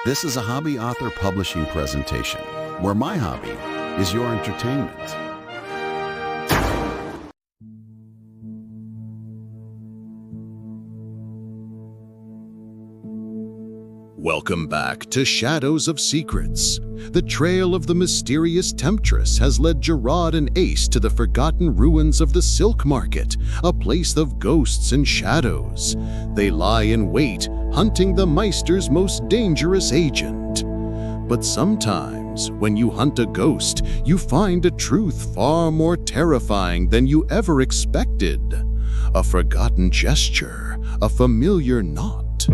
This is a hobby author publishing presentation, where my hobby is your entertainment. Welcome back to Shadows of Secrets. The trail of the mysterious Temptress has led Gerrod and Ace to the forgotten ruins of the Silk Market, a place of ghosts and shadows. They lie in wait, hunting the Meister's most dangerous agent. But sometimes, when you hunt a ghost, you find a truth far more terrifying than you ever expected. A forgotten gesture, a familiar knot.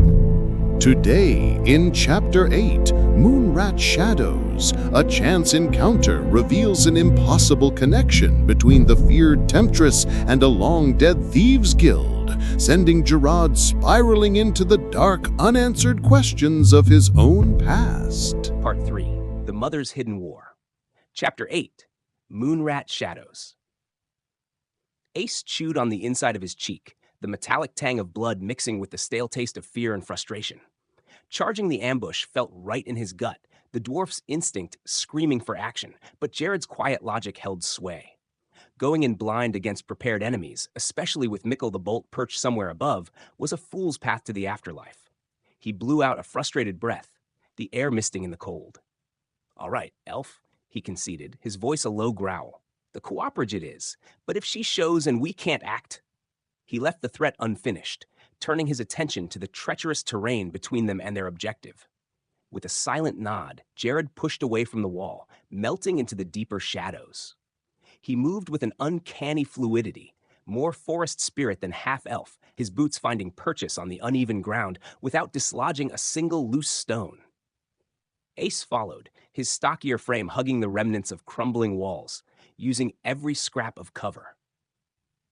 Today, in Chapter 8, Moonrat Shadows, a chance encounter reveals an impossible connection between the feared Temptress and a long-dead thieves guild, sending Gerrod spiraling into the dark, unanswered questions of his own past. Part 3. The Mother's Hidden War. Chapter 8. Moonrat Shadows. Ace chewed on the inside of his cheek, the metallic tang of blood mixing with the stale taste of fear and frustration. Charging the ambush felt right in his gut, the dwarf's instinct screaming for action, but Gerrod's quiet logic held sway. Going in blind against prepared enemies, especially with Mickle the Bolt perched somewhere above, was a fool's path to the afterlife. He blew out a frustrated breath, the air misting in the cold. "All right, elf," he conceded, his voice a low growl. "The cooperative it is, but if she shows and we can't act..." He left the threat unfinished, turning his attention to the treacherous terrain between them and their objective. With a silent nod, Gerrod pushed away from the wall, melting into the deeper shadows. He moved with an uncanny fluidity, more forest spirit than half-elf, his boots finding purchase on the uneven ground without dislodging a single loose stone. Ace followed, his stockier frame hugging the remnants of crumbling walls, using every scrap of cover.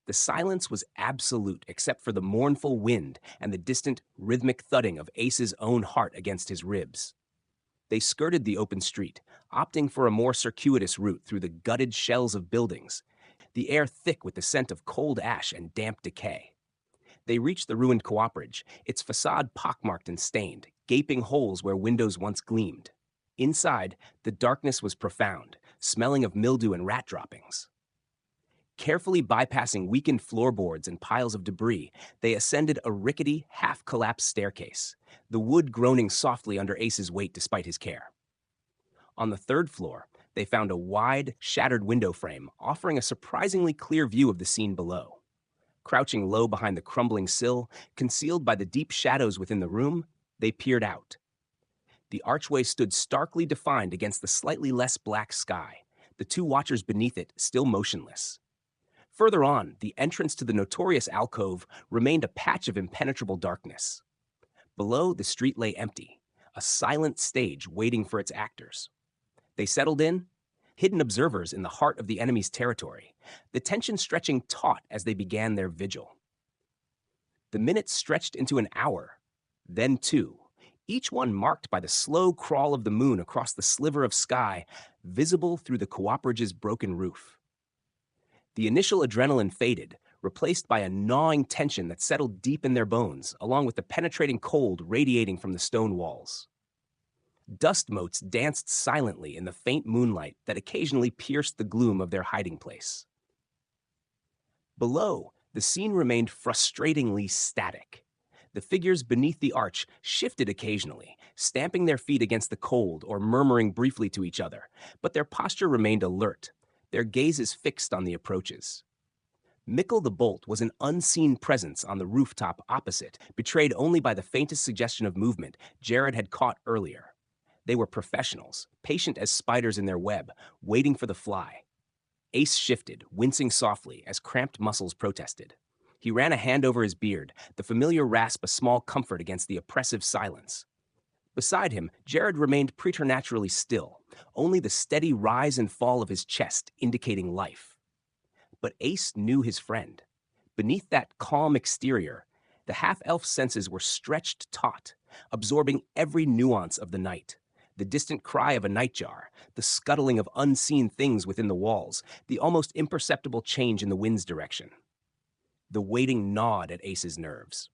The silence was absolute except for the mournful wind and the distant, rhythmic thudding of Ace's own heart against his ribs. They skirted the open street, opting for a more circuitous route through the gutted shells of buildings, the air thick with the scent of cold ash and damp decay. They reached the ruined cooperative, its facade pockmarked and stained, gaping holes where windows once gleamed. Inside, the darkness was profound, smelling of mildew and rat droppings. Carefully bypassing weakened floorboards and piles of debris, they ascended a rickety, half-collapsed staircase, the wood groaning softly under Ace's weight despite his care. On the third floor, they found a wide, shattered window frame offering a surprisingly clear view of the scene below. Crouching low behind the crumbling sill, concealed by the deep shadows within the room, they peered out. The archway stood starkly defined against the slightly less black sky, the two watchers beneath it still motionless. Further on, the entrance to the notorious alcove remained a patch of impenetrable darkness. Below, the street lay empty, a silent stage waiting for its actors. They settled in, hidden observers in the heart of the enemy's territory, the tension stretching taut as they began their vigil. The minutes stretched into an hour, then two, each one marked by the slow crawl of the moon across the sliver of sky, visible through the cooperative's broken roof. The initial adrenaline faded, replaced by a gnawing tension that settled deep in their bones, along with the penetrating cold radiating from the stone walls. Dust motes danced silently in the faint moonlight that occasionally pierced the gloom of their hiding place. Below, the scene remained frustratingly static. The figures beneath the arch shifted occasionally, stamping their feet against the cold or murmuring briefly to each other, but their posture remained alert, their gazes fixed on the approaches. Mickle the Bolt was an unseen presence on the rooftop opposite, betrayed only by the faintest suggestion of movement Gerrod had caught earlier. They were professionals, patient as spiders in their web, waiting for the fly. Ace shifted, wincing softly as cramped muscles protested. He ran a hand over his beard, the familiar rasp a small comfort against the oppressive silence. Beside him, Gerrod remained preternaturally still, only the steady rise and fall of his chest indicating life. But Ace knew his friend. Beneath that calm exterior, the half-elf senses were stretched taut, absorbing every nuance of the night. The distant cry of a nightjar, the scuttling of unseen things within the walls, the almost imperceptible change in the wind's direction. The waiting gnawed at Ace's nerves.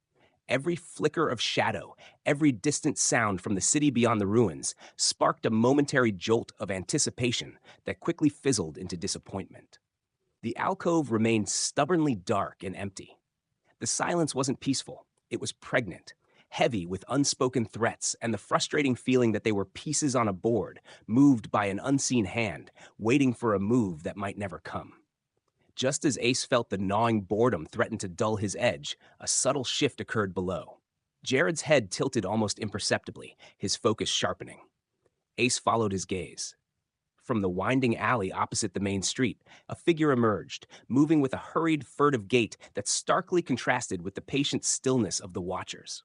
Every flicker of shadow, every distant sound from the city beyond the ruins sparked a momentary jolt of anticipation that quickly fizzled into disappointment. The alcove remained stubbornly dark and empty. The silence wasn't peaceful, it was pregnant, heavy with unspoken threats and the frustrating feeling that they were pieces on a board, moved by an unseen hand, waiting for a move that might never come. Just as Ace felt the gnawing boredom threaten to dull his edge, a subtle shift occurred below. Gerrod's head tilted almost imperceptibly, his focus sharpening. Ace followed his gaze. From the winding alley opposite the main street, a figure emerged, moving with a hurried, furtive gait that starkly contrasted with the patient stillness of the watchers.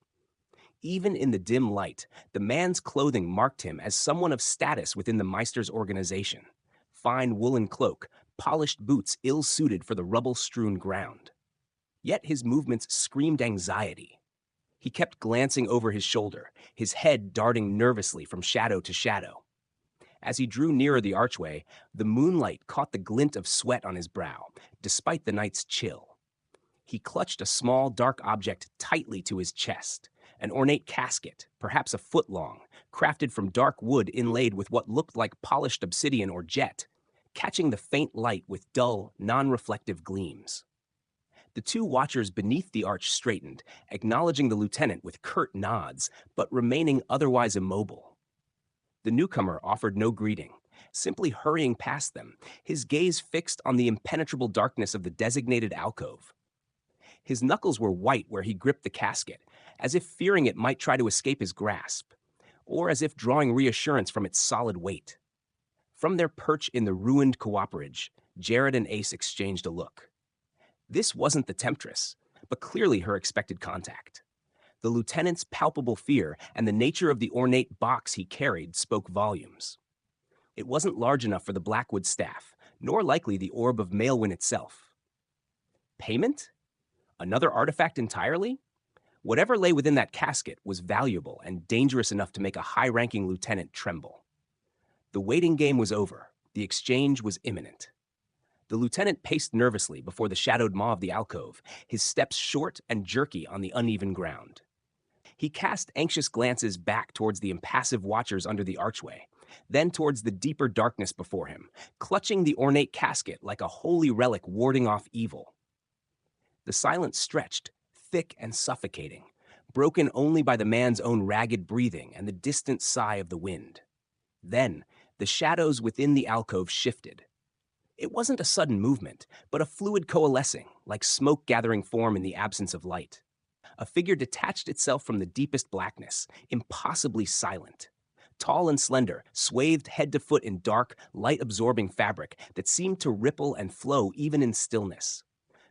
Even in the dim light, the man's clothing marked him as someone of status within the Meister's organization. Fine woolen cloak, polished boots ill-suited for the rubble-strewn ground. Yet his movements screamed anxiety. He kept glancing over his shoulder, his head darting nervously from shadow to shadow. As he drew nearer the archway, the moonlight caught the glint of sweat on his brow, despite the night's chill. He clutched a small, dark object tightly to his chest, an ornate casket, perhaps a foot long, crafted from dark wood inlaid with what looked like polished obsidian or jet, catching the faint light with dull, non-reflective gleams. The two watchers beneath the arch straightened, acknowledging the lieutenant with curt nods, but remaining otherwise immobile. The newcomer offered no greeting, simply hurrying past them, his gaze fixed on the impenetrable darkness of the designated alcove. His knuckles were white where he gripped the casket, as if fearing it might try to escape his grasp, or as if drawing reassurance from its solid weight. From their perch in the ruined cooperative, Gerrod and Ace exchanged a look. This wasn't the Temptress, but clearly her expected contact. The lieutenant's palpable fear and the nature of the ornate box he carried spoke volumes. It wasn't large enough for the Blackwood staff, nor likely the orb of Maelwyn itself. Payment? Another artifact entirely? Whatever lay within that casket was valuable and dangerous enough to make a high-ranking lieutenant tremble. The waiting game was over. The exchange was imminent. The lieutenant paced nervously before the shadowed maw of the alcove, his steps short and jerky on the uneven ground. He cast anxious glances back towards the impassive watchers under the archway, then towards the deeper darkness before him, clutching the ornate casket like a holy relic warding off evil. The silence stretched, thick and suffocating, broken only by the man's own ragged breathing and the distant sigh of the wind. Then, the shadows within the alcove shifted. It wasn't a sudden movement, but a fluid coalescing, like smoke gathering form in the absence of light. A figure detached itself from the deepest blackness, impossibly silent. Tall and slender, swathed head to foot in dark, light-absorbing fabric that seemed to ripple and flow even in stillness.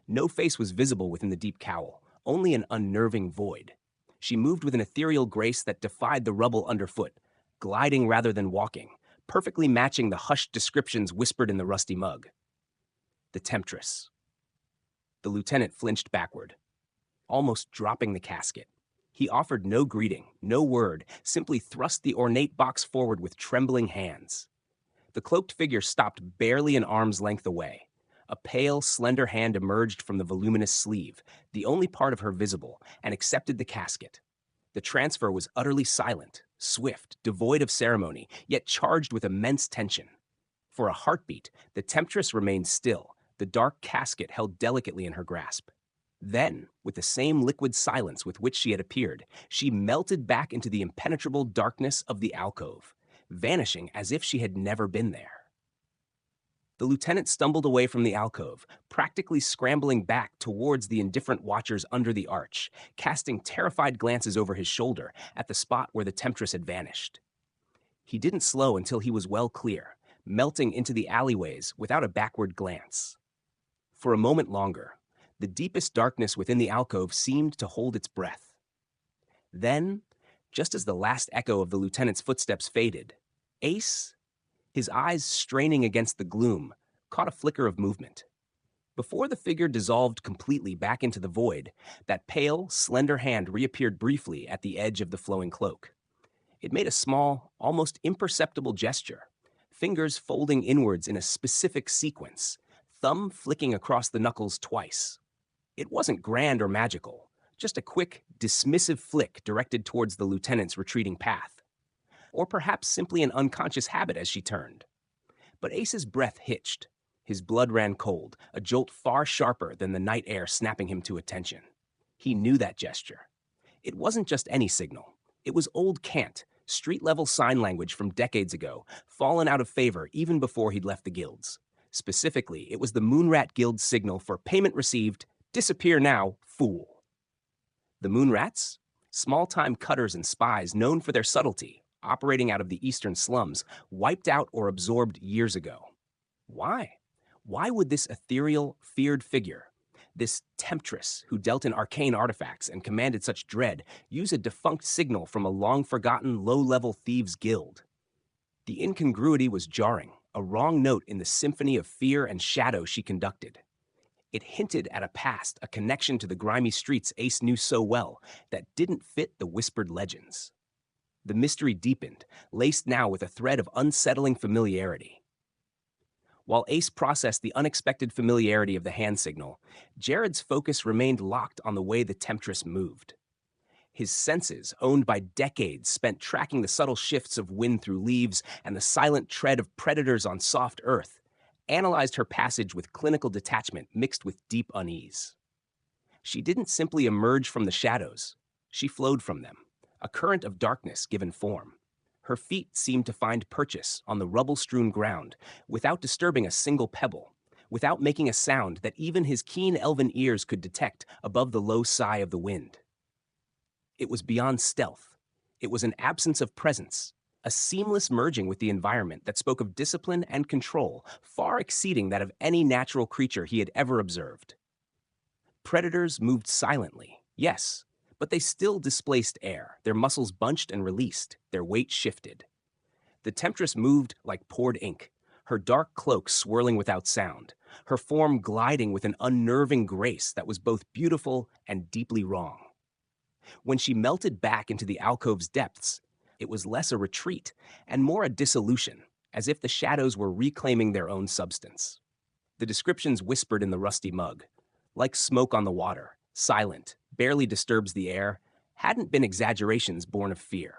No face was visible within the deep cowl, only an unnerving void. She moved with an ethereal grace that defied the rubble underfoot, gliding rather than walking, perfectly matching the hushed descriptions whispered in the rusty mug. The Temptress. The lieutenant flinched backward, almost dropping the casket. He offered no greeting, no word, simply thrust the ornate box forward with trembling hands. The cloaked figure stopped barely an arm's length away. A pale, slender hand emerged from the voluminous sleeve, the only part of her visible, and accepted the casket. The transfer was utterly silent, swift, devoid of ceremony, yet charged with immense tension. For a heartbeat, the Temptress remained still, the dark casket held delicately in her grasp. Then, with the same liquid silence with which she had appeared, she melted back into the impenetrable darkness of the alcove, vanishing as if she had never been there. The lieutenant stumbled away from the alcove, practically scrambling back towards the indifferent watchers under the arch, casting terrified glances over his shoulder at the spot where the Temptress had vanished. He didn't slow until he was well clear, melting into the alleyways without a backward glance. For a moment longer, the deepest darkness within the alcove seemed to hold its breath. Then, just as the last echo of the lieutenant's footsteps faded, Ace, his eyes straining against the gloom, caught a flicker of movement. Before the figure dissolved completely back into the void, that pale, slender hand reappeared briefly at the edge of the flowing cloak. It made a small, almost imperceptible gesture, fingers folding inwards in a specific sequence, thumb flicking across the knuckles twice. It wasn't grand or magical, Just a quick, dismissive flick directed towards the lieutenant's retreating path. Or perhaps simply an unconscious habit as she turned. But Ace's breath hitched. His blood ran cold, a jolt far sharper than the night air snapping him to attention. He knew that gesture. It wasn't just any signal. It was old cant, street-level sign language from decades ago, fallen out of favor even before he'd left the guilds. Specifically, it was the Moonrat Guild's signal for payment received, disappear now, fool. The Moonrats? Small-time cutters and spies known for their subtlety, operating out of the eastern slums, wiped out or absorbed years ago. Why? Why would this ethereal, feared figure, this Temptress who dealt in arcane artifacts and commanded such dread, use a defunct signal from a long-forgotten, low-level thieves guild? The incongruity was jarring, a wrong note in the symphony of fear and shadow she conducted. It hinted at a past, a connection to the grimy streets Ace knew so well, that didn't fit the whispered legends. The mystery deepened, laced now with a thread of unsettling familiarity. While Ace processed the unexpected familiarity of the hand signal, Gerrod's focus remained locked on the way the Temptress moved. His senses, owned by decades spent tracking the subtle shifts of wind through leaves and the silent tread of predators on soft earth, analyzed her passage with clinical detachment mixed with deep unease. She didn't simply emerge from the shadows. She flowed from them, a current of darkness given form. Her feet seemed to find purchase on the rubble-strewn ground without disturbing a single pebble, without making a sound that even his keen elven ears could detect above the low sigh of the wind. It was beyond stealth. It was an absence of presence, a seamless merging with the environment that spoke of discipline and control, far exceeding that of any natural creature he had ever observed. Predators moved silently, yes, but they still displaced air, their muscles bunched and released, their weight shifted. The Temptress moved like poured ink, her dark cloak swirling without sound, her form gliding with an unnerving grace that was both beautiful and deeply wrong. When she melted back into the alcove's depths, it was less a retreat and more a dissolution, as if the shadows were reclaiming their own substance. The descriptions whispered in the rusty mug, like smoke on the water, silent, barely disturbs the air, hadn't been exaggerations born of fear.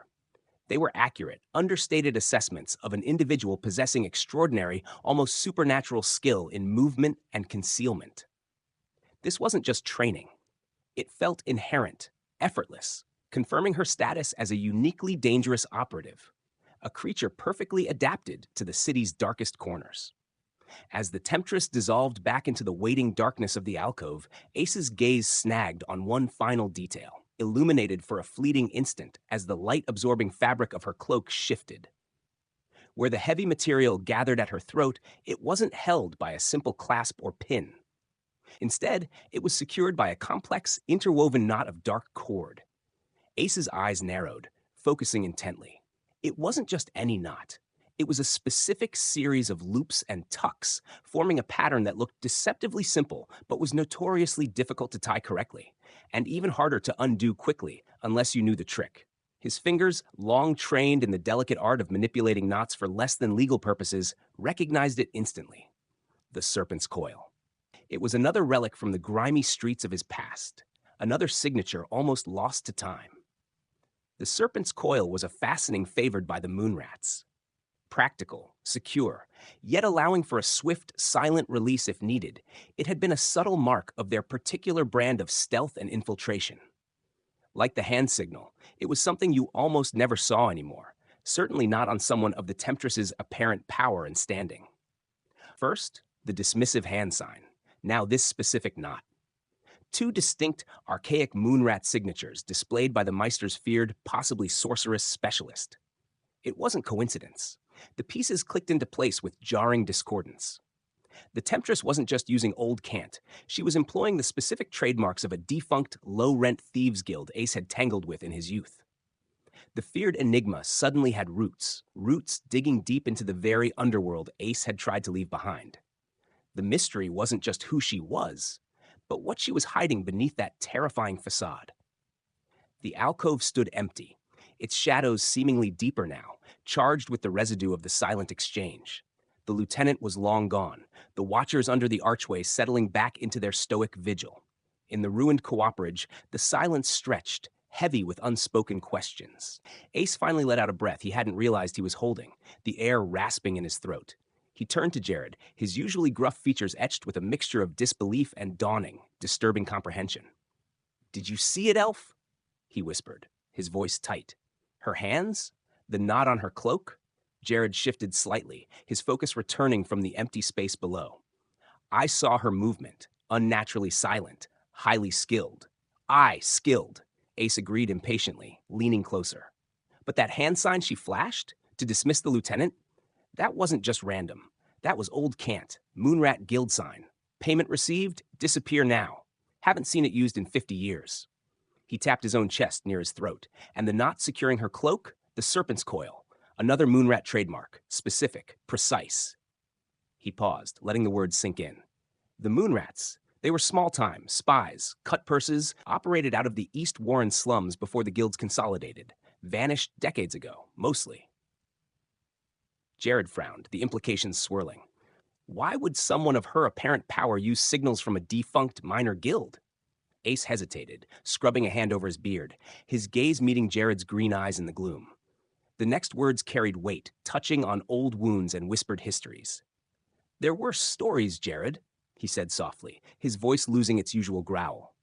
They were accurate, understated assessments of an individual possessing extraordinary, almost supernatural skill in movement and concealment. This wasn't just training. It felt inherent, effortless, confirming her status as a uniquely dangerous operative, a creature perfectly adapted to the city's darkest corners. As the Temptress dissolved back into the waiting darkness of the alcove, Ace's gaze snagged on one final detail, illuminated for a fleeting instant as the light-absorbing fabric of her cloak shifted. Where the heavy material gathered at her throat, it wasn't held by a simple clasp or pin. Instead, it was secured by a complex, interwoven knot of dark cord. Ace's eyes narrowed, focusing intently. It wasn't just any knot. It was a specific series of loops and tucks, forming a pattern that looked deceptively simple, but was notoriously difficult to tie correctly, and even harder to undo quickly unless you knew the trick. His fingers, long trained in the delicate art of manipulating knots for less than legal purposes, recognized it instantly. The serpent's coil. It was another relic from the grimy streets of his past, another signature almost lost to time. The serpent's coil was a fastening favored by the Moonrats. Practical, secure, yet allowing for a swift, silent release if needed, it had been a subtle mark of their particular brand of stealth and infiltration. Like the hand signal, it was something you almost never saw anymore, certainly not on someone of the Temptress's apparent power and standing. First, the dismissive hand sign, now this specific knot. Two distinct, archaic Moonrat signatures displayed by the Meister's feared, possibly sorceress specialist. It wasn't coincidence. The pieces clicked into place with jarring discordance. The Temptress wasn't just using old cant. She was employing the specific trademarks of a defunct, low-rent thieves guild Ace had tangled with in his youth. The feared enigma suddenly had roots digging deep into the very underworld Ace had tried to leave behind. The mystery wasn't just who she was, but what she was hiding beneath that terrifying facade. The alcove stood empty, its shadows seemingly deeper now, charged with the residue of the silent exchange. The lieutenant was long gone, the watchers under the archway settling back into their stoic vigil. In the ruined cooperative, the silence stretched, heavy with unspoken questions. Ace finally let out a breath he hadn't realized he was holding, the air rasping in his throat. He turned to Gerrod, his usually gruff features etched with a mixture of disbelief and dawning, disturbing comprehension. "Did you see it, elf?" he whispered, his voice tight. "Her hands? The knot on her cloak?" Gerrod shifted slightly, his focus returning from the empty space below. "I saw her movement, unnaturally silent, highly skilled." Skilled, Ace agreed impatiently, leaning closer. "But that hand sign she flashed, to dismiss the lieutenant? That wasn't just random. That was old cant, Moonrat guild sign. Payment received, disappear now. Haven't seen it used in 50 years. He tapped his own chest near his throat, and the knot securing her cloak, the serpent's coil. Another Moonrat trademark, specific, precise. He paused, letting the words sink in. The Moonrats, they were small-time, spies, cut purses, operated out of the East Warren slums before the guilds consolidated. Vanished decades ago, mostly. Gerrod frowned, the implications swirling. Why would someone of her apparent power use signals from a defunct minor guild? Ace hesitated, scrubbing a hand over his beard, his gaze meeting Gerrod's green eyes in the gloom. The next words carried weight, touching on old wounds and whispered histories. There were stories, Gerrod, he said softly, his voice losing its usual growl.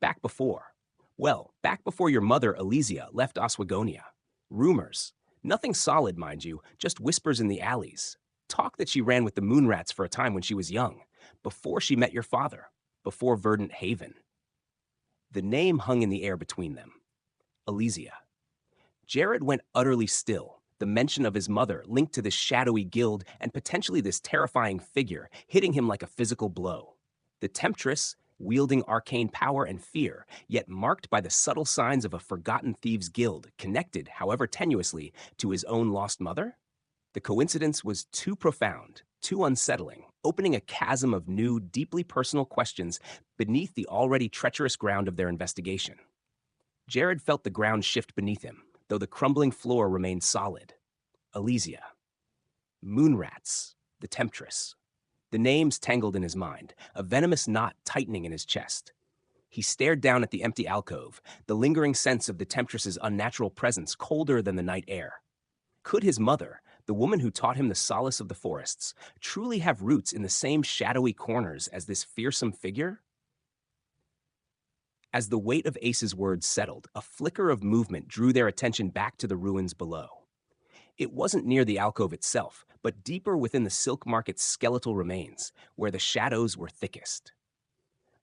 Back before your mother, Elysia, left Oswegonia. Rumors. Nothing solid, mind you, just whispers in the alleys. Talk that she ran with the Moonrats for a time when she was young, before she met your father, before Verdant Haven. The name hung in the air between them. Elysia. Gerrod went utterly still, the mention of his mother linked to this shadowy guild and potentially this terrifying figure, hitting him like a physical blow. The Temptress, wielding arcane power and fear, yet marked by the subtle signs of a forgotten thieves guild, connected, however tenuously, to his own lost mother? The coincidence was too profound, too unsettling, opening a chasm of new, deeply personal questions beneath the already treacherous ground of their investigation. Gerrod felt the ground shift beneath him, though the crumbling floor remained solid. Elysia. Moonrats. The Temptress. The names tangled in his mind, a venomous knot tightening in his chest. He stared down at the empty alcove, the lingering sense of the Temptress's unnatural presence colder than the night air. Could his mother, the woman who taught him the solace of the forests, truly have roots in the same shadowy corners as this fearsome figure? As the weight of Ace's words settled, a flicker of movement drew their attention back to the ruins below. It wasn't near the alcove itself, but deeper within the silk market's skeletal remains, where the shadows were thickest.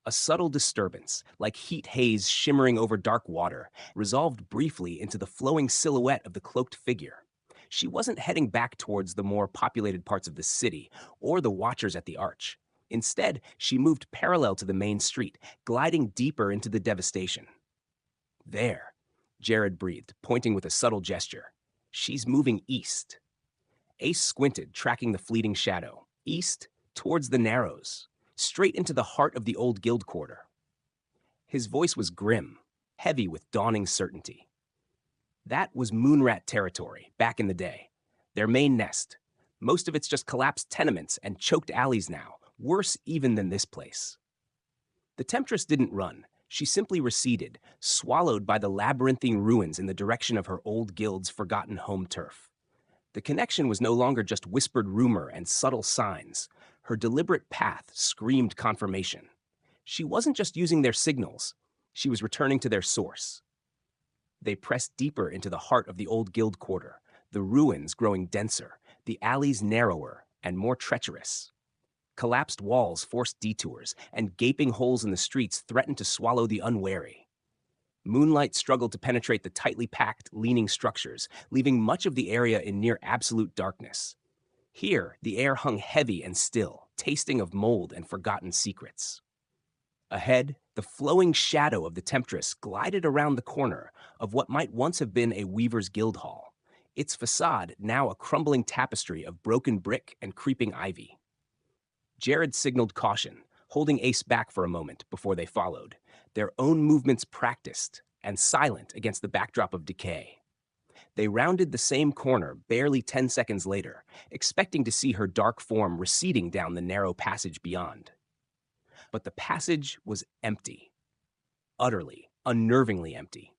A subtle disturbance, like heat haze shimmering over dark water, resolved briefly into the flowing silhouette of the cloaked figure. She wasn't heading back towards the more populated parts of the city, or the watchers at the arch. Instead, she moved parallel to the main street, gliding deeper into the devastation. There, Gerrod breathed, pointing with a subtle gesture. She's moving east. Ace squinted, tracking the fleeting shadow. East, towards the Narrows, straight into the heart of the old guild quarter. His voice was grim, heavy with dawning certainty. That was Moonrat territory, back in the day. Their main nest. Most of it's just collapsed tenements and choked alleys now, worse even than this place. The Temptress didn't run. She simply receded, swallowed by the labyrinthine ruins in the direction of her old guild's forgotten home turf. The connection was no longer just whispered rumor and subtle signs. Her deliberate path screamed confirmation. She wasn't just using their signals. She was returning to their source. They pressed deeper into the heart of the old guild quarter, the ruins growing denser, the alleys narrower and more treacherous. Collapsed walls forced detours, and gaping holes in the streets threatened to swallow the unwary. Moonlight struggled to penetrate the tightly packed, leaning structures, leaving much of the area in near absolute darkness. Here, the air hung heavy and still, tasting of mold and forgotten secrets. Ahead, the flowing shadow of the Temptress glided around the corner of what might once have been a weaver's guild hall, its facade now a crumbling tapestry of broken brick and creeping ivy. Gerrod signaled caution, holding Ace back for a moment before they followed, their own movements practiced and silent against the backdrop of decay. They rounded the same corner barely 10 seconds later, expecting to see her dark form receding down the narrow passage beyond. but the passage was empty. Utterly, unnervingly empty.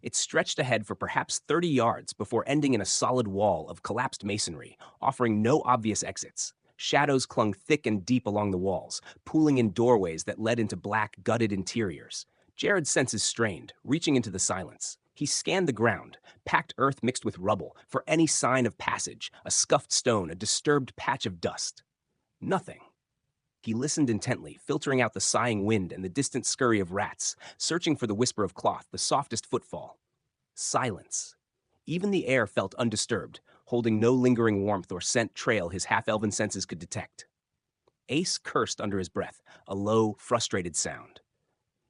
It stretched ahead for perhaps 30 yards before ending in a solid wall of collapsed masonry, offering no obvious exits. Shadows clung thick and deep along the walls, pooling in doorways that led into black, gutted interiors. Gerrod's senses strained, reaching into the silence. He scanned the ground, packed earth mixed with rubble, for any sign of passage, a scuffed stone, a disturbed patch of dust. Nothing. He listened intently, filtering out the sighing wind and the distant scurry of rats, searching for the whisper of cloth, the softest footfall. Silence. Even the air felt undisturbed, holding no lingering warmth or scent trail his half-elven senses could detect. Ace cursed under his breath, a low, frustrated sound.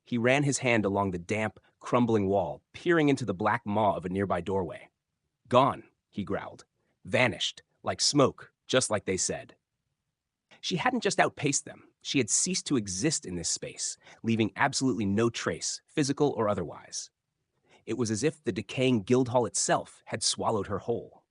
He ran his hand along the damp, crumbling wall, peering into the black maw of a nearby doorway. Gone, he growled. Vanished, like smoke, just like they said. She hadn't just outpaced them, she had ceased to exist in this space, leaving absolutely no trace, physical or otherwise. It was as if the decaying guild hall itself had swallowed her whole.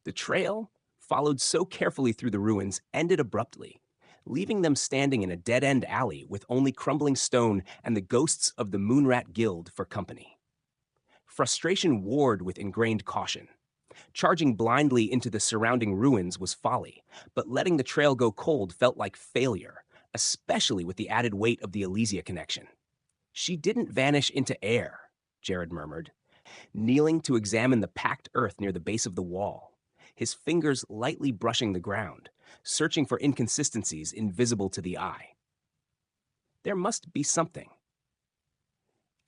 The trail, followed so carefully through the ruins, ended abruptly, leaving them standing in a dead-end alley with only crumbling stone and the ghosts of the Moonrat Guild for company. Frustration warred with ingrained caution. Charging blindly into the surrounding ruins was folly, but letting the trail go cold felt like failure, especially with the added weight of the Elysia connection. She didn't vanish into air, Gerrod murmured, kneeling to examine the packed earth near the base of the wall, his fingers lightly brushing the ground, searching for inconsistencies invisible to the eye. There must be something.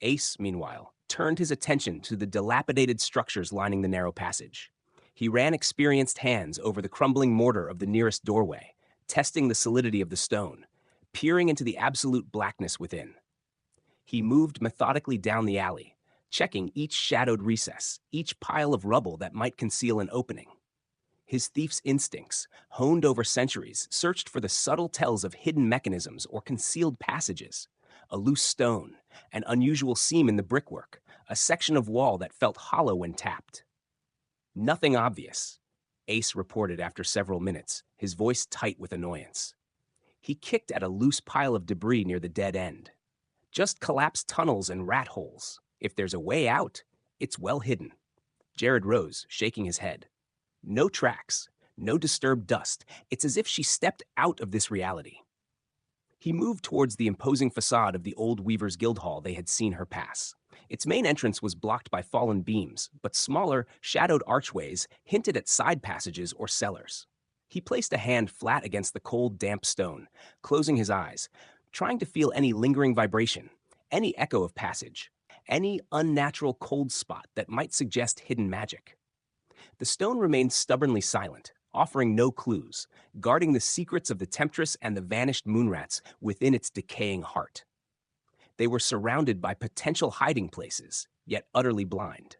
Ace, meanwhile, turned his attention to the dilapidated structures lining the narrow passage. He ran experienced hands over the crumbling mortar of the nearest doorway, testing the solidity of the stone, peering into the absolute blackness within. He moved methodically down the alley, checking each shadowed recess, each pile of rubble that might conceal an opening. His thief's instincts, honed over centuries, searched for the subtle tells of hidden mechanisms or concealed passages. A loose stone, an unusual seam in the brickwork, a section of wall that felt hollow when tapped. Nothing obvious, Ace reported after several minutes, his voice tight with annoyance. He kicked at a loose pile of debris near the dead end. Just collapsed tunnels and rat holes. If there's a way out, it's well hidden. Gerrod rose, shaking his head. No tracks, no disturbed dust. It's as if she stepped out of this reality. He moved towards the imposing facade of the old Weaver's Guild Hall they had seen her pass. Its main entrance was blocked by fallen beams, but smaller, shadowed archways hinted at side passages or cellars. He placed a hand flat against the cold, damp stone, closing his eyes, trying to feel any lingering vibration, any echo of passage, any unnatural cold spot that might suggest hidden magic. The stone remained stubbornly silent, offering no clues, guarding the secrets of the Temptress and the vanished Moonrats within its decaying heart. They were surrounded by potential hiding places, yet utterly blind.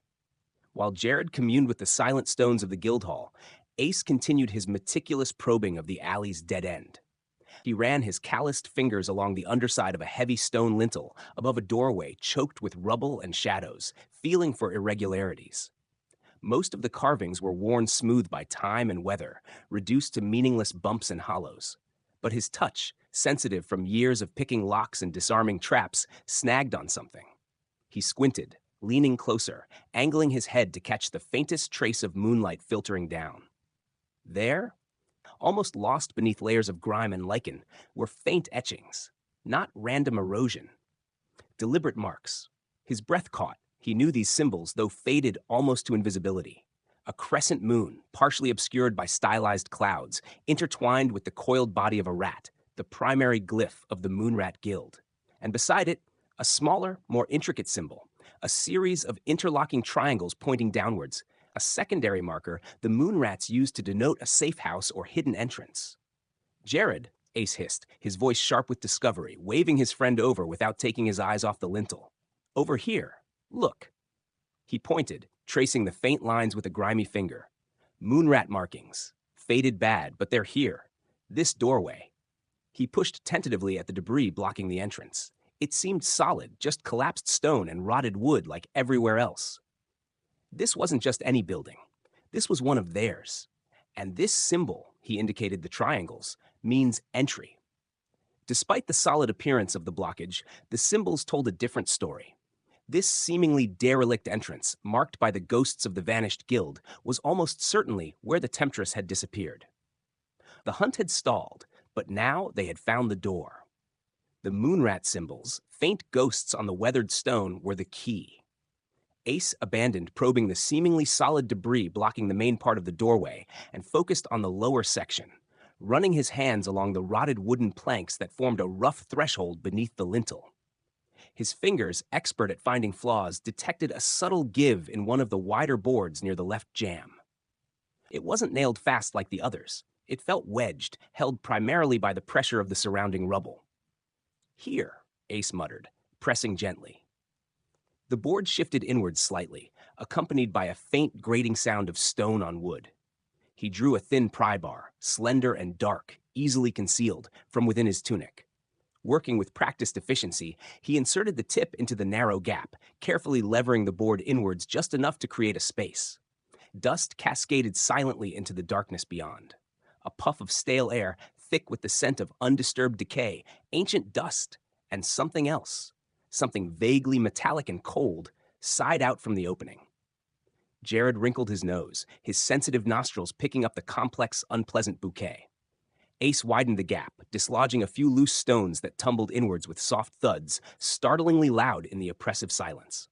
While Gerrod communed with the silent stones of the guild hall, Ace continued his meticulous probing of the alley's dead end. He ran his calloused fingers along the underside of a heavy stone lintel above a doorway choked with rubble and shadows, feeling for irregularities. Most of the carvings were worn smooth by time and weather, reduced to meaningless bumps and hollows. But his touch, sensitive from years of picking locks and disarming traps, snagged on something. He squinted, leaning closer, angling his head to catch the faintest trace of moonlight filtering down. There, almost lost beneath layers of grime and lichen, were faint etchings, not random erosion. Deliberate marks. His breath caught. He knew these symbols, though faded almost to invisibility. A crescent moon, partially obscured by stylized clouds, intertwined with the coiled body of a rat, the primary glyph of the Moonrat Guild. And beside it, a smaller, more intricate symbol, a series of interlocking triangles pointing downwards, a secondary marker the Moonrats used to denote a safe house or hidden entrance. Gerrod, Ace hissed, his voice sharp with discovery, waving his friend over without taking his eyes off the lintel. Over here. Look. He pointed, tracing the faint lines with a grimy finger. Moonrat markings. Faded bad, but they're here. This doorway. He pushed tentatively at the debris blocking the entrance. It seemed solid, just collapsed stone and rotted wood like everywhere else. This wasn't just any building. This was one of theirs. And this symbol, he indicated the triangles, means entry. Despite the solid appearance of the blockage, the symbols told a different story. This seemingly derelict entrance, marked by the ghosts of the vanished guild, was almost certainly where the Temptress had disappeared. The hunt had stalled, but now they had found the door. The Moonrat symbols, faint ghosts on the weathered stone, were the key. Ace abandoned probing the seemingly solid debris blocking the main part of the doorway and focused on the lower section, running his hands along the rotted wooden planks that formed a rough threshold beneath the lintel. His fingers, expert at finding flaws, detected a subtle give in one of the wider boards near the left jamb. It wasn't nailed fast like the others. It felt wedged, held primarily by the pressure of the surrounding rubble. "Here," Ace muttered, pressing gently. The board shifted inwards slightly, accompanied by a faint grating sound of stone on wood. He drew a thin pry bar, slender and dark, easily concealed, from within his tunic. Working with practiced efficiency, he inserted the tip into the narrow gap, carefully levering the board inwards just enough to create a space. Dust cascaded silently into the darkness beyond. A puff of stale air, thick with the scent of undisturbed decay, ancient dust, and something else, something vaguely metallic and cold, sighed out from the opening. Gerrod wrinkled his nose, his sensitive nostrils picking up the complex, unpleasant bouquet. Ace widened the gap, dislodging a few loose stones that tumbled inwards with soft thuds, startlingly loud in the oppressive silence.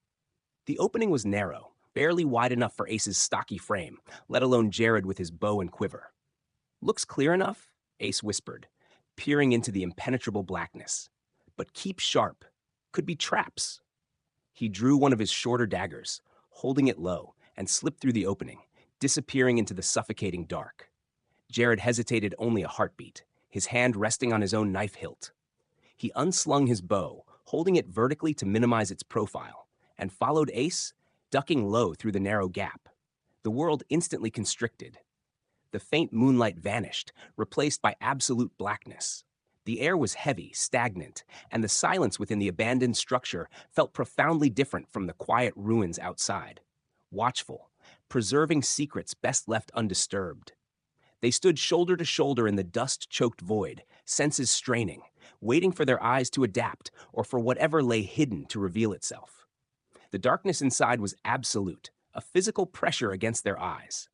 The opening was narrow, barely wide enough for Ace's stocky frame, let alone Gerrod with his bow and quiver. "Looks clear enough?" Ace whispered, peering into the impenetrable blackness. "But keep sharp. Could be traps." He drew one of his shorter daggers, holding it low, and slipped through the opening, disappearing into the suffocating dark. Gerrod hesitated only a heartbeat, his hand resting on his own knife hilt. He unslung his bow, holding it vertically to minimize its profile, and followed Ace, ducking low through the narrow gap. The world instantly constricted. The faint moonlight vanished, replaced by absolute blackness. The air was heavy, stagnant, and the silence within the abandoned structure felt profoundly different from the quiet ruins outside. Watchful, preserving secrets best left undisturbed. They stood shoulder to shoulder in the dust-choked void, senses straining, waiting for their eyes to adapt or for whatever lay hidden to reveal itself. The darkness inside was absolute, a physical pressure against their eyes.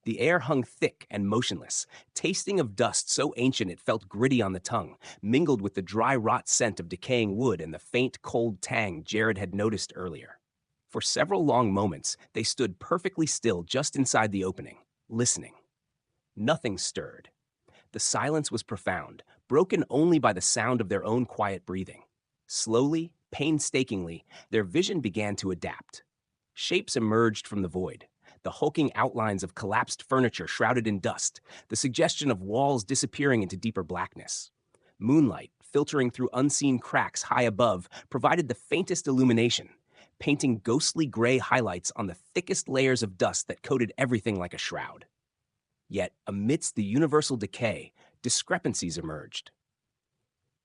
The air hung thick and motionless, tasting of dust so ancient it felt gritty on the tongue, mingled with the dry rot scent of decaying wood and the faint, cold tang Gerrod had noticed earlier. For several long moments, they stood perfectly still just inside the opening, listening. Nothing stirred. The silence was profound, broken only by the sound of their own quiet breathing. Slowly, painstakingly, their vision began to adapt. Shapes emerged from the void, the hulking outlines of collapsed furniture shrouded in dust, the suggestion of walls disappearing into deeper blackness. Moonlight, filtering through unseen cracks high above, provided the faintest illumination, painting ghostly gray highlights on the thickest layers of dust that coated everything like a shroud. Yet, amidst the universal decay, discrepancies emerged.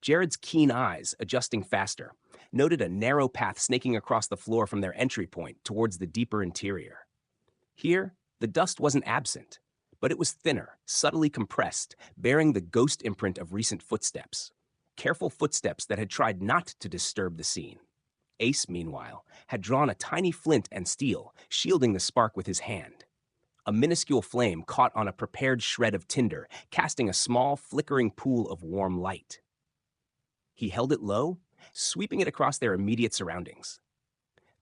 Gerrod's keen eyes, adjusting faster, noted a narrow path snaking across the floor from their entry point towards the deeper interior. Here, the dust wasn't absent, but it was thinner, subtly compressed, bearing the ghost imprint of recent footsteps. Careful footsteps that had tried not to disturb the scene. Ace, meanwhile, had drawn a tiny flint and steel, shielding the spark with his hand. A minuscule flame caught on a prepared shred of tinder, casting a small, flickering pool of warm light. He held it low, sweeping it across their immediate surroundings.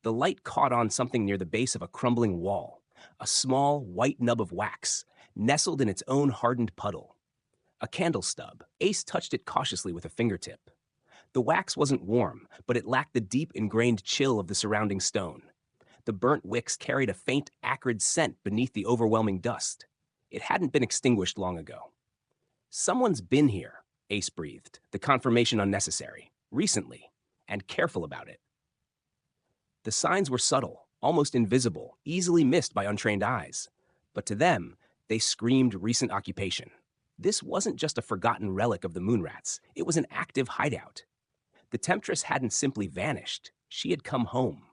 The light caught on something near the base of a crumbling wall, a small, white nub of wax, nestled in its own hardened puddle. A candle stub. Ace touched it cautiously with a fingertip. The wax wasn't warm, but it lacked the deep, ingrained chill of the surrounding stone. The burnt wicks carried a faint, acrid scent beneath the overwhelming dust. It hadn't been extinguished long ago. "Someone's been here," Ace breathed, the confirmation unnecessary, recently, and careful about it. The signs were subtle, almost invisible, easily missed by untrained eyes. But to them, they screamed recent occupation. This wasn't just a forgotten relic of the Moonrats, it was an active hideout. The Temptress hadn't simply vanished, she had come home.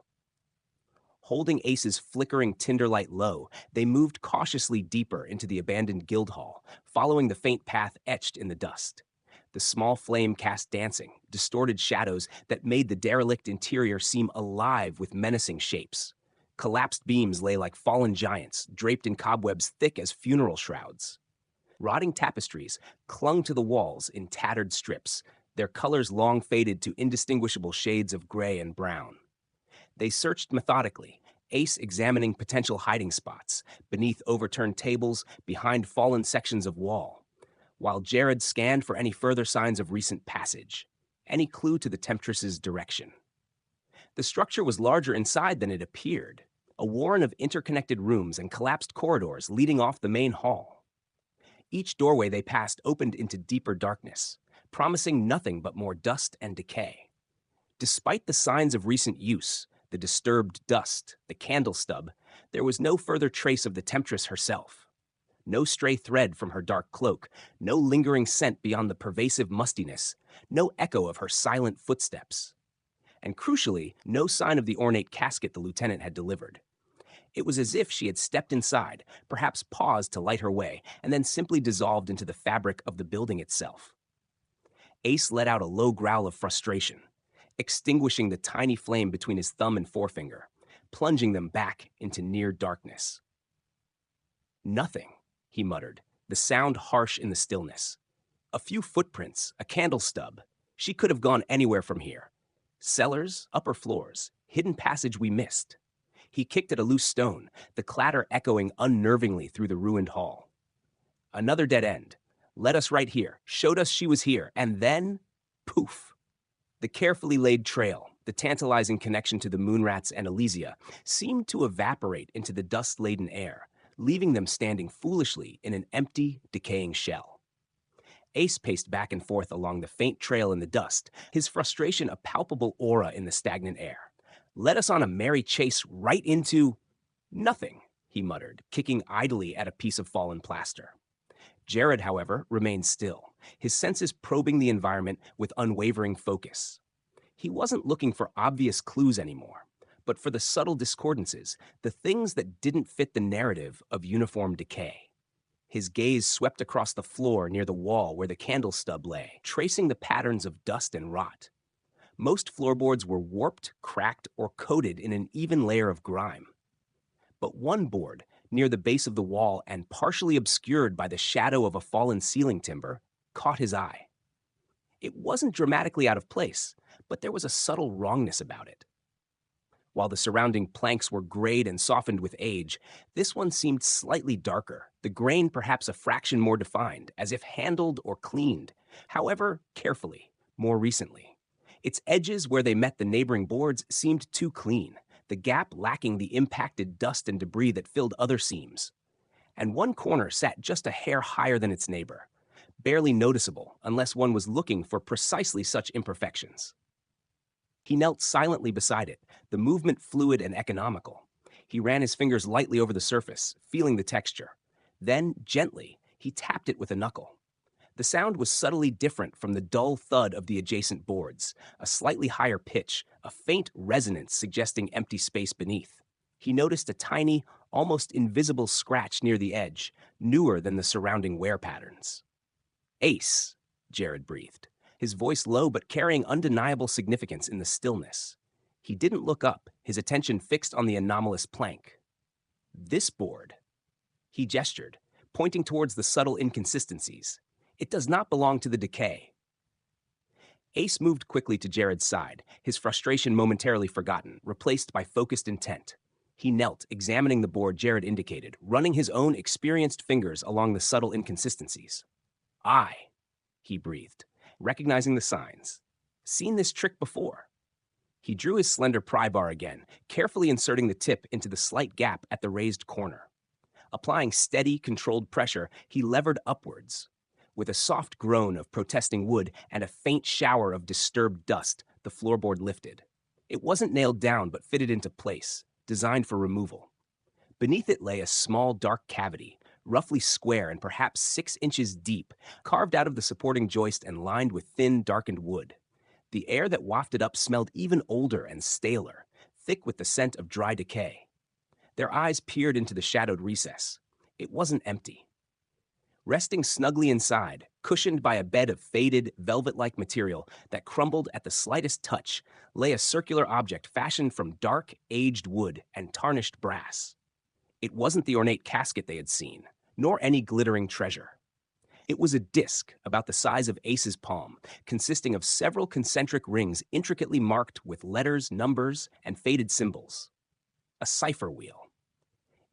Holding Ace's flickering tinder light low, they moved cautiously deeper into the abandoned guild hall, following the faint path etched in the dust. The small flame cast dancing, distorted shadows that made the derelict interior seem alive with menacing shapes. Collapsed beams lay like fallen giants, draped in cobwebs thick as funeral shrouds. Rotting tapestries clung to the walls in tattered strips, their colors long faded to indistinguishable shades of gray and brown. They searched methodically, Ace examining potential hiding spots, beneath overturned tables, behind fallen sections of wall, while Gerrod scanned for any further signs of recent passage, any clue to the Temptress's direction. The structure was larger inside than it appeared, a warren of interconnected rooms and collapsed corridors leading off the main hall. Each doorway they passed opened into deeper darkness, promising nothing but more dust and decay. Despite the signs of recent use, the disturbed dust, the candle stub, there was no further trace of the Temptress herself. No stray thread from her dark cloak, no lingering scent beyond the pervasive mustiness, no echo of her silent footsteps. And crucially, no sign of the ornate casket the lieutenant had delivered. It was as if she had stepped inside, perhaps paused to light her way, and then simply dissolved into the fabric of the building itself. Ace let out a low growl of frustration, extinguishing the tiny flame between his thumb and forefinger, plunging them back into near darkness. Nothing, he muttered, the sound harsh in the stillness. A few footprints, a candle stub. She could have gone anywhere from here. Cellars, upper floors, hidden passage we missed. He kicked at a loose stone, the clatter echoing unnervingly through the ruined hall. Another dead end. Led us right here, showed us she was here, and then, poof. The carefully laid trail, the tantalizing connection to the Moonrats and Elysia, seemed to evaporate into the dust-laden air, leaving them standing foolishly in an empty, decaying shell. Ace paced back and forth along the faint trail in the dust, his frustration a palpable aura in the stagnant air. Led us on a merry chase right into nothing, he muttered, kicking idly at a piece of fallen plaster. Gerrod, however, remained still, his senses probing the environment with unwavering focus. He wasn't looking for obvious clues anymore, but for the subtle discordances, the things that didn't fit the narrative of uniform decay. His gaze swept across the floor near the wall where the candle stub lay, tracing the patterns of dust and rot. Most floorboards were warped, cracked, or coated in an even layer of grime. But one board, near the base of the wall and partially obscured by the shadow of a fallen ceiling timber, caught his eye. It wasn't dramatically out of place, but there was a subtle wrongness about it. While the surrounding planks were grayed and softened with age, this one seemed slightly darker, the grain perhaps a fraction more defined, as if handled or cleaned, however carefully, more recently. Its edges where they met the neighboring boards seemed too clean, the gap lacking the impacted dust and debris that filled other seams. And one corner sat just a hair higher than its neighbor, barely noticeable unless one was looking for precisely such imperfections. He knelt silently beside it, the movement fluid and economical. He ran his fingers lightly over the surface, feeling the texture. Then, gently, he tapped it with a knuckle. The sound was subtly different from the dull thud of the adjacent boards, a slightly higher pitch, a faint resonance suggesting empty space beneath. He noticed a tiny, almost invisible scratch near the edge, newer than the surrounding wear patterns. "Ace," Gerrod breathed, his voice low but carrying undeniable significance in the stillness. He didn't look up, his attention fixed on the anomalous plank. "This board." He gestured, pointing towards the subtle inconsistencies. "It does not belong to the decay." Ace moved quickly to Gerrod's side, his frustration momentarily forgotten, replaced by focused intent. He knelt, examining the board Gerrod indicated, running his own experienced fingers along the subtle inconsistencies. "Aye," he breathed, recognizing the signs. "Seen this trick before." He drew his slender pry bar again, carefully inserting the tip into the slight gap at the raised corner. Applying steady, controlled pressure, he levered upwards. With a soft groan of protesting wood and a faint shower of disturbed dust, the floorboard lifted. It wasn't nailed down but fitted into place, designed for removal. Beneath it lay a small, dark cavity, roughly square and perhaps 6 inches deep, carved out of the supporting joist and lined with thin, darkened wood. The air that wafted up smelled even older and staler, thick with the scent of dry decay. Their eyes peered into the shadowed recess. It wasn't empty. Resting snugly inside, cushioned by a bed of faded, velvet-like material that crumbled at the slightest touch, lay a circular object fashioned from dark, aged wood and tarnished brass. It wasn't the ornate casket they had seen, nor any glittering treasure. It was a disc about the size of Ace's palm, consisting of several concentric rings intricately marked with letters, numbers, and faded symbols. A cipher wheel.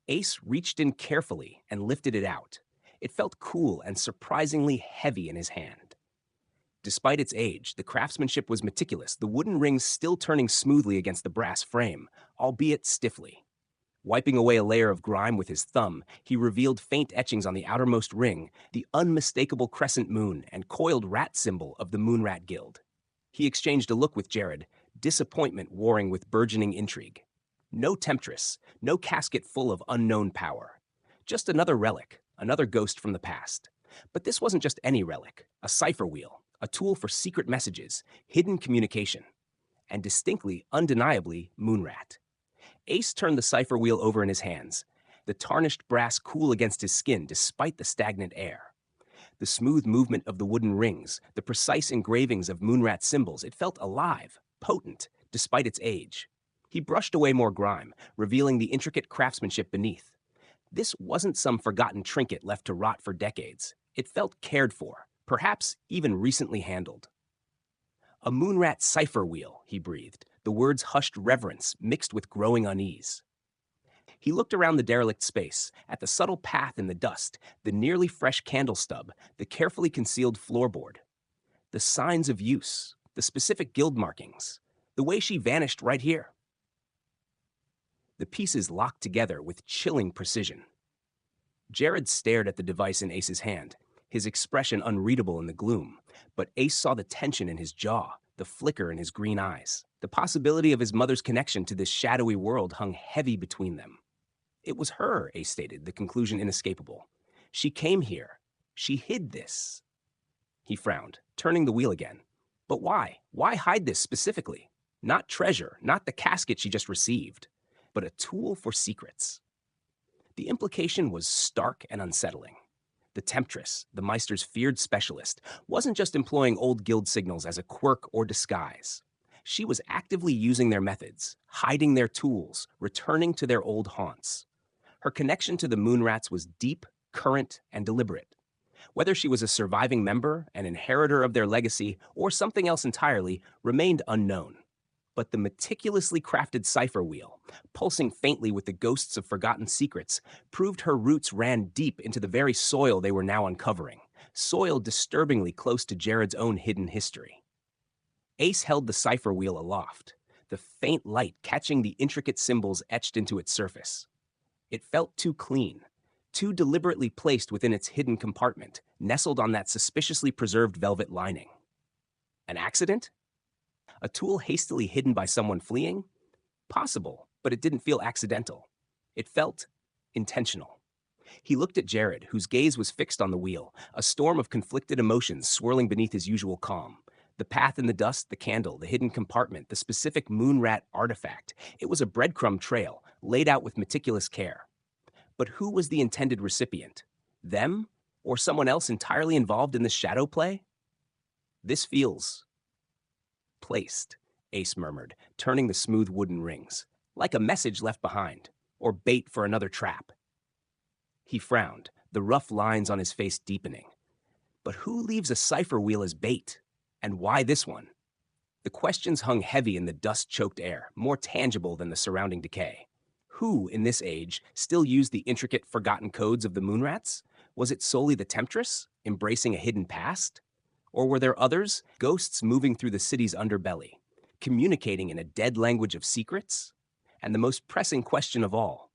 Ace reached in carefully and lifted it out. It felt cool and surprisingly heavy in his hand. Despite its age, the craftsmanship was meticulous, the wooden rings still turning smoothly against the brass frame, albeit stiffly. Wiping away a layer of grime with his thumb, he revealed faint etchings on the outermost ring, the unmistakable crescent moon and coiled rat symbol of the Moonrat Guild. He exchanged a look with Gerrod, disappointment warring with burgeoning intrigue. No Temptress, no casket full of unknown power. Just another relic, another ghost from the past. But this wasn't just any relic, a cipher wheel, a tool for secret messages, hidden communication, and distinctly, undeniably, Moonrat. Ace turned the cipher wheel over in his hands, the tarnished brass cool against his skin despite the stagnant air. The smooth movement of the wooden rings, the precise engravings of Moonrat symbols, it felt alive, potent, despite its age. He brushed away more grime, revealing the intricate craftsmanship beneath. This wasn't some forgotten trinket left to rot for decades. It felt cared for, perhaps even recently handled. A Moonrat cipher wheel, he breathed, the words hushed reverence mixed with growing unease. He looked around the derelict space, at the subtle path in the dust, the nearly fresh candle stub, the carefully concealed floorboard. The signs of use, the specific guild markings, the way she vanished right here. The pieces locked together with chilling precision. Gerrod stared at the device in Ace's hand, his expression unreadable in the gloom, but Ace saw the tension in his jaw, the flicker in his green eyes. The possibility of his mother's connection to this shadowy world hung heavy between them. It was her, Ace stated, the conclusion inescapable. She came here. She hid this. He frowned, turning the wheel again. But why? Why hide this specifically? Not treasure, not the casket she just received, but a tool for secrets. The implication was stark and unsettling. The Temptress, the Meister's feared specialist, wasn't just employing old guild signals as a quirk or disguise. She was actively using their methods, hiding their tools, returning to their old haunts. Her connection to the Moonrats was deep, current, and deliberate. Whether she was a surviving member, an inheritor of their legacy, or something else entirely, remained unknown. But the meticulously crafted cipher wheel, pulsing faintly with the ghosts of forgotten secrets, proved her roots ran deep into the very soil they were now uncovering, soil disturbingly close to Gerrod's own hidden history. Ace held the cipher wheel aloft, the faint light catching the intricate symbols etched into its surface. It felt too clean, too deliberately placed within its hidden compartment, nestled on that suspiciously preserved velvet lining. An accident? A tool hastily hidden by someone fleeing? Possible, but it didn't feel accidental. It felt intentional. He looked at Gerrod, whose gaze was fixed on the wheel, a storm of conflicted emotions swirling beneath his usual calm. The path in the dust, the candle, the hidden compartment, the specific Moonrat artifact. It was a breadcrumb trail, laid out with meticulous care. But who was the intended recipient? Them? Or someone else entirely involved in this shadow play? This feels placed, Ace murmured, turning the smooth wooden rings, like a message left behind, or bait for another trap. He frowned, the rough lines on his face deepening. But who leaves a cipher wheel as bait? And why this one? The questions hung heavy in the dust-choked air, more tangible than the surrounding decay. Who, in this age, still used the intricate, forgotten codes of the Moonrats? Was it solely the Temptress, embracing a hidden past? Or were there others, ghosts moving through the city's underbelly, communicating in a dead language of secrets? And the most pressing question of all,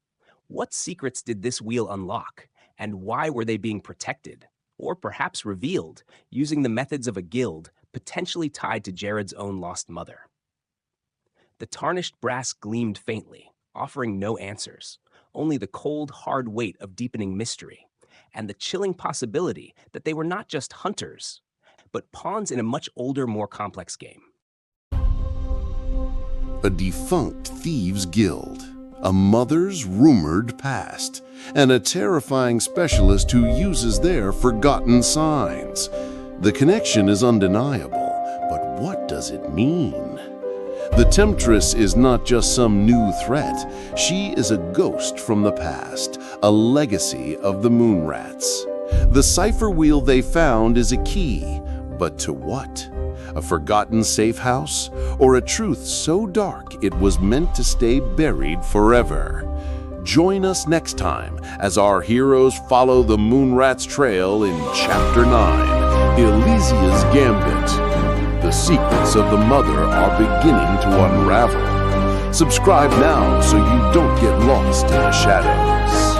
what secrets did this wheel unlock, and why were they being protected, or perhaps revealed, using the methods of a guild potentially tied to Gerrod's own lost mother? The tarnished brass gleamed faintly, offering no answers, only the cold, hard weight of deepening mystery, and the chilling possibility that they were not just hunters, but pawns in a much older, more complex game. A defunct thieves' guild, a mother's rumored past, and a terrifying specialist who uses their forgotten signs. The connection is undeniable, but what does it mean? The Temptress is not just some new threat. She is a ghost from the past, a legacy of the Moonrats. The cipher wheel they found is a key, but to what? A forgotten safe house, or a truth so dark it was meant to stay buried forever? Join us next time as our heroes follow the Moonrats' trail in Chapter 9, Elysia's Gambit. The secrets of the mother are beginning to unravel. Subscribe now so you don't get lost in the shadows.